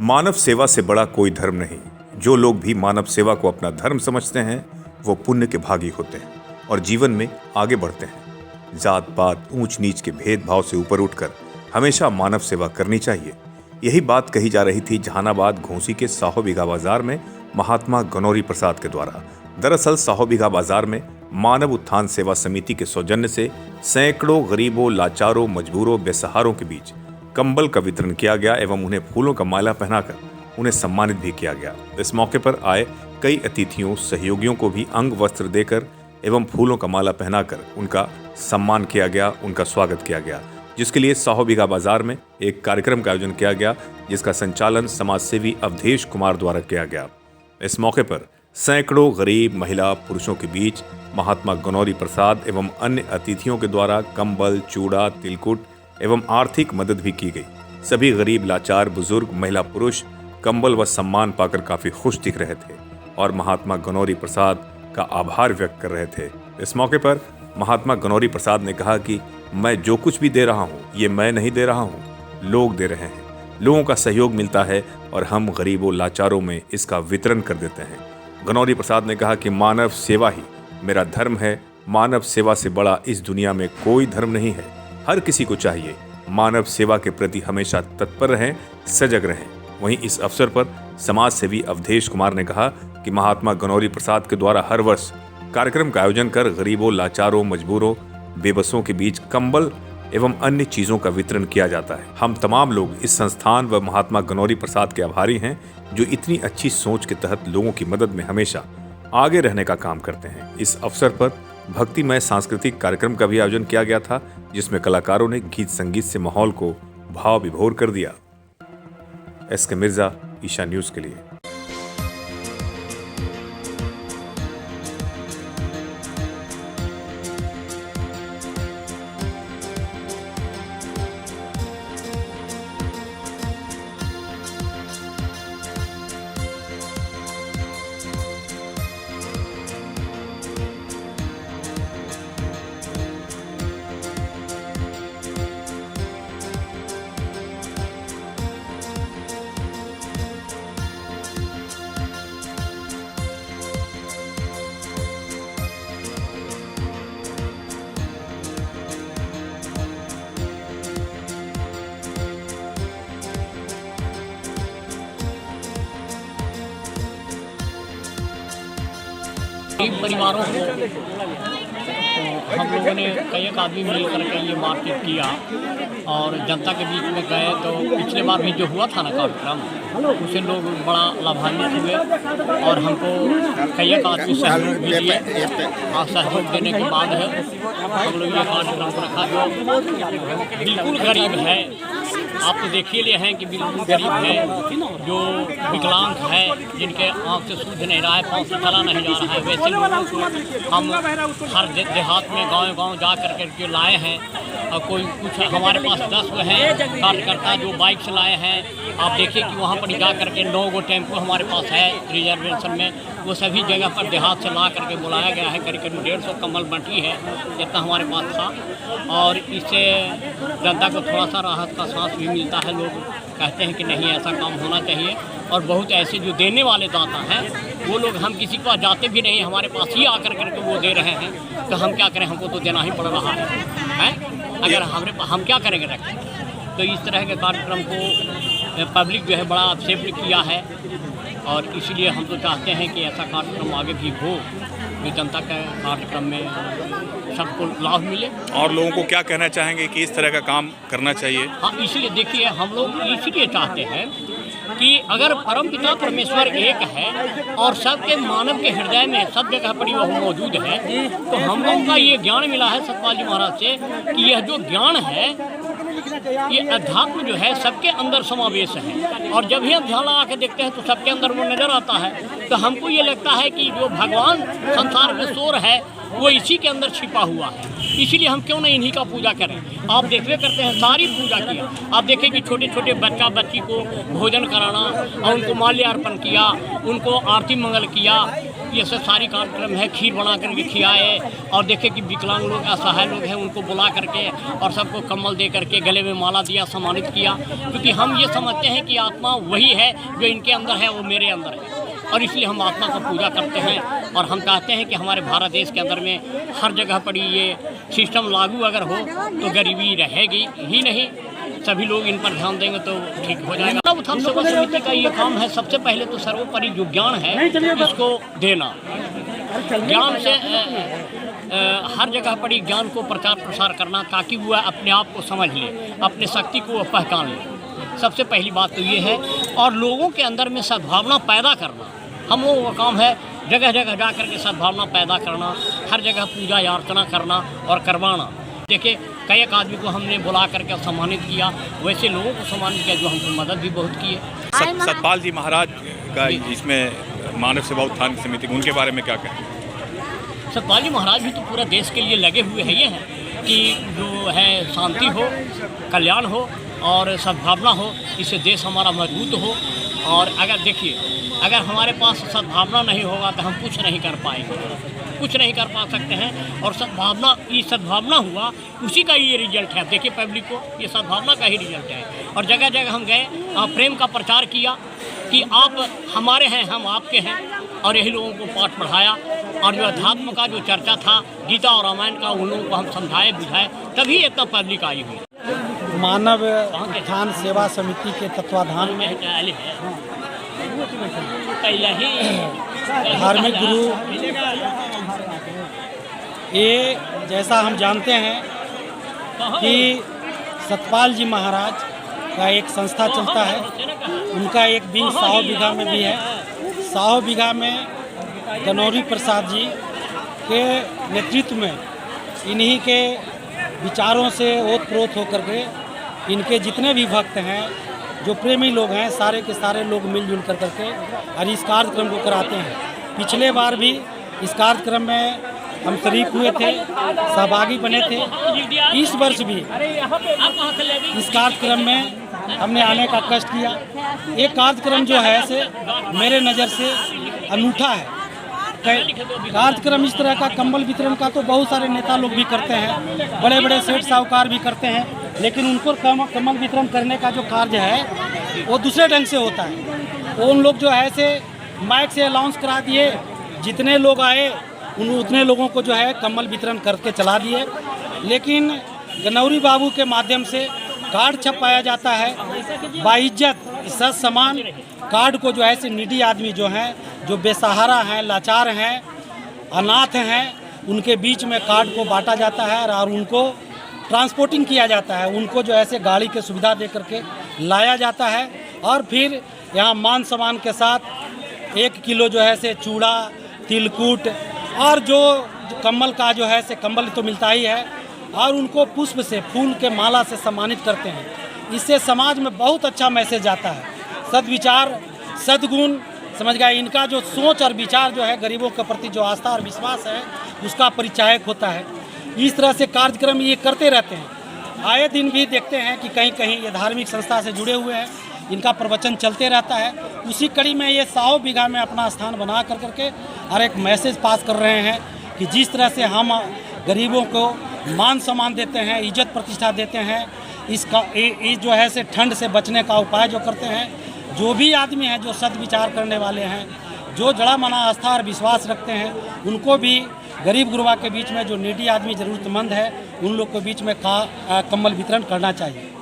मानव सेवा से बड़ा कोई धर्म नहीं। जो लोग भी मानव सेवा को अपना धर्म समझते हैं वो पुण्य के भागी होते हैं और जीवन में आगे बढ़ते हैं। जात पात ऊंच नीच के भेदभाव से ऊपर उठकर हमेशा मानव सेवा करनी चाहिए। यही बात कही जा रही थी जहानाबाद घोंसी के 100 बीघा बाजार में महात्मा गनौरी प्रसाद के द्वारा। दरअसल 100 बीघा बाजार में मानव उत्थान सेवा समिति के सौजन्य से सैकड़ों गरीबों, लाचारों, मजबूरों, बेसहारों के बीच कंबल का वितरण किया गया एवं उन्हें फूलों का माला पहनाकर उन्हें सम्मानित भी किया गया। इस मौके पर आए कई अतिथियों, सहयोगियों को भी अंग वस्त्र देकर एवं फूलों का माला पहनाकर उनका सम्मान किया गया, उनका स्वागत किया गया, जिसके लिए 100 बीघा बाजार में एक कार्यक्रम का आयोजन किया गया, जिसका संचालन समाजसेवी अवधेश कुमार द्वारा किया गया। इस मौके पर सैकड़ों गरीब महिला पुरुषों के बीच महात्मा गनौरी प्रसाद एवं अन्य अतिथियों के द्वारा कंबल, चूड़ा, तिलकुट एवं आर्थिक मदद भी की गई। सभी गरीब, लाचार, बुजुर्ग, महिला, पुरुष कंबल व सम्मान पाकर काफी खुश दिख रहे थे और महात्मा गनौरी प्रसाद का आभार व्यक्त कर रहे थे। इस मौके पर महात्मा गनौरी प्रसाद ने कहा कि मैं जो कुछ भी दे रहा हूँ ये मैं नहीं दे रहा हूँ, लोग दे रहे हैं। लोगों का सहयोग मिलता है और हम गरीबों, लाचारों में इसका वितरण कर देते हैं। गनौरी प्रसाद ने कहा कि मानव सेवा ही मेरा धर्म है। मानव सेवा से बड़ा इस दुनिया में कोई धर्म नहीं है। हर किसी को चाहिए मानव सेवा के प्रति हमेशा तत्पर रहें, सजग रहें। वहीं इस अवसर पर समाज सेवी अवधेश कुमार ने कहा कि महात्मा गनौरी प्रसाद के द्वारा हर वर्ष कार्यक्रम का आयोजन कर गरीबों, लाचारों, मजबूरों, बेबसों के बीच कंबल एवं अन्य चीजों का वितरण किया जाता है। हम तमाम लोग इस संस्थान व महात्मा गनौरी प्रसाद के आभारी हैं जो इतनी अच्छी सोच के तहत लोगों की मदद में हमेशा आगे रहने का काम करते हैं। इस अवसर पर भक्तिमय सांस्कृतिक कार्यक्रम का भी आयोजन किया गया था, जिसमें कलाकारों ने गीत संगीत से माहौल को भाव विभोर कर दिया। एस के मिर्जा, ईशा न्यूज के लिए। गरीब परिवारों को हम लोगों ने कई एक आदमी मिल करके ये मार्केट किया और जनता के बीच में गए। तो पिछले बार भी जो हुआ था ना कार्यक्रम, उससे लोग बड़ा लाभान्वित हुए और हमको कई एक आदमी सहयोग भी दिए। और सहयोग देने के बाद है हम लोग ये कार्यक्रम को रखा जो बिल्कुल गरीब है। आप तो देख ही लिए हैं कि बिल्कुल गरीब है, जो विकलांग है, जिनके आँख से सूझ नहीं रहा है, पाँव से चला नहीं जा रहा है, वैसे लोगों को हम हर देहात में गांव-गांव जा कर के लाए हैं। और कोई कुछ हमारे पास 10 हैं कार्यकर्ता जो बाइक से लाए हैं। आप देखिए कि वहाँ पर जा कर के 9 गो टेम्पो हमारे पास है रिजर्वेशन में, वो सभी जगह पर देहात से ला करके बुलाया गया है। करीब 150 कंबल बंटी है, जितना हमारे पास था। और इससे जनता को थोड़ा सा राहत का सांस भी मिलता है। लोग कहते हैं कि नहीं, ऐसा काम होना चाहिए। और बहुत ऐसे जो देने वाले दाता हैं वो लोग, हम किसी को जाते भी नहीं, हमारे पास ही आकर करके वो दे रहे हैं। तो हम क्या करें, हमको तो देना ही पड़ रहा है। अगर हम क्या करेंगे रखें। तो इस तरह के कार्यक्रम को पब्लिक जो है बड़ा एक्सेप्ट किया है और इसलिए हम तो चाहते हैं कि ऐसा कार्यक्रम आगे भी हो, जो जनता के कार्यक्रम में सबको लाभ मिले। और लोगों को क्या कहना चाहेंगे कि इस तरह का काम करना चाहिए? हाँ, इसलिए देखिए, हम लोग इसलिए चाहते हैं कि अगर परमपिता परमेश्वर एक है और सबके मानव के हृदय में सब जगह पर वह मौजूद है, तो हम लोगों का ये ज्ञान मिला है सतपाल जी महाराज से कि यह जो ज्ञान है, ये अध्यात्म जो है सबके अंदर समावेश है। और जब भी हम ध्यान लगा के देखते हैं तो सबके अंदर वो नजर आता है। तो हमको ये लगता है कि जो भगवान संसार में शोर है वो इसी के अंदर छिपा हुआ है। इसीलिए हम क्यों नहीं इन्हीं का पूजा करें। आप देखते करते हैं, सारी पूजा किया। आप देखें कि छोटे छोटे बच्चा बच्ची को भोजन कराना और उनको माल्यार्पण किया, उनको आरती मंगल किया, ये सब सारी कार्यक्रम है, खीर बना करके खिलाए और देखे कि विकलांग लोग असहाय लोग हैं उनको बुला करके और सबको कम्बल दे करके गले में माला दिया, सम्मानित किया। क्योंकि हम ये समझते हैं कि आत्मा वही है जो इनके अंदर है वो मेरे अंदर है, और इसलिए हम आत्मा का पूजा करते हैं। और हम चाहते हैं कि हमारे भारत देश के अंदर में हर जगह पर ये सिस्टम लागू अगर हो तो गरीबी रहेगी ही नहीं, सभी लोग इन पर ध्यान देंगे तो ठीक हो जाएगा। उत्थान सेवा समिति का ये काम है, सबसे पहले तो सर्वोपरि जो ज्ञान है इसको देना, ज्ञान से हर जगह पर ही ज्ञान को प्रचार प्रसार करना ताकि वह अपने आप को समझ ले, अपने शक्ति को पहचान ले। सबसे पहली बात तो ये है, और लोगों के अंदर में सद्भावना पैदा करना हम लोगों का काम है। जगह जगह जा कर के सद्भावना पैदा करना, हर जगह पूजा अर्चना करना और करवाना। देखिए कई एक आदमी को हमने बुला करके सम्मानित किया, वैसे लोगों को सम्मानित किया जो हमको मदद भी बहुत की है। सतपाल जी महाराज का इसमें मानव सेवा उत्थान समिति, उनके बारे में क्या कहें? सतपाल जी महाराज भी तो पूरा देश के लिए लगे हुए हैं। ये हैं कि जो है शांति हो, कल्याण हो और सद्भावना हो, इससे देश हमारा मजबूत हो। और अगर देखिए, अगर हमारे पास सद्भावना नहीं होगा तो हम कुछ नहीं कर पाएंगे, कुछ नहीं कर पा सकते हैं। और सद्भावना, ये सद्भावना हुआ उसी का ये रिजल्ट है। देखिए पब्लिक को ये सद्भावना का ही रिजल्ट है। और जगह जगह हम गए, प्रेम का प्रचार किया कि आप हमारे हैं, हम आपके हैं, और यही लोगों को पाठ पढ़ाया। और जो अध्यात्म का जो चर्चा था गीता और रामायण का, उन लोगों को हम समझाए बुझाए, तभी इतना पब्लिक आई हुई। मानव उत्थान सेवा समिति के तत्वाधान में धार्मिक गुरु, ये जैसा हम जानते हैं कि सतपाल जी महाराज का एक संस्था चलता है, उनका एक विंग साहो बीघा में भी है। साहो बीघा में गनौरी प्रसाद जी के नेतृत्व में, इन्हीं के विचारों से ओतप्रोत होकर के इनके जितने भी भक्त हैं, जो प्रेमी लोग हैं, सारे के सारे लोग मिलजुल कर करके और इस कार्यक्रम को कराते हैं। पिछले बार भी इस कार्यक्रम में हम शरीक हुए थे, सहभागी बने थे। इस वर्ष भी इस कार्यक्रम में हमने आने का कष्ट किया। ये कार्यक्रम जो है से मेरे नज़र से अनूठा है। कार्यक्रम इस तरह का कंबल वितरण का तो बहुत सारे नेता लोग भी करते हैं, बड़े बड़े सेठ साहूकार भी करते हैं, लेकिन उनको कंबल वितरण करने का जो कार्य है वो दूसरे ढंग से होता है। उन लोग जो है से माइक से अनाउंस करा दिए, जितने लोग आए उतने लोगों को जो है कंबल वितरण करके चला दिए। लेकिन गनौरी बाबू के माध्यम से कार्ड छपाया जाता है, बाइज्जत सच समान कार्ड को जो है से नीडी आदमी जो हैं, जो बेसहारा हैं, लाचार हैं, अनाथ हैं, उनके बीच में कार्ड को बांटा जाता है और उनको ट्रांसपोर्टिंग किया जाता है। उनको जो ऐसे गाड़ी की सुविधा दे करके लाया जाता है और फिर यहाँ मान सम्मान के साथ 1 किलो जो है से चूड़ा, तिलकुट और जो कम्बल का जो है से कंबल तो मिलता ही है, और उनको पुष्प से, फूल के माला से सम्मानित करते हैं। इससे समाज में बहुत अच्छा मैसेज आता है, सद्विचार, सद्गुण, समझ गए। इनका जो सोच और विचार जो है, गरीबों के प्रति जो आस्था और विश्वास है, उसका परिचायक होता है। इस तरह से कार्यक्रम ये करते रहते हैं। आए दिन भी देखते हैं कि कहीं कहीं ये धार्मिक संस्था से जुड़े हुए हैं, इनका प्रवचन चलते रहता है। उसी कड़ी में ये साहो बीघा में अपना स्थान बना कर करके और एक मैसेज पास कर रहे हैं कि जिस तरह से हम गरीबों को मान सम्मान देते हैं, इज्जत प्रतिष्ठा देते हैं, इसका इस जो है से ठंड से बचने का उपाय जो करते हैं, जो भी आदमी हैं जो सद्विचार करने वाले हैं, जो जड़ा मना आस्था और विश्वास रखते हैं, उनको भी गरीब गुरबा के बीच में जो नीडी आदमी ज़रूरतमंद है, उन लोग के बीच में कंबल वितरण करना चाहिए।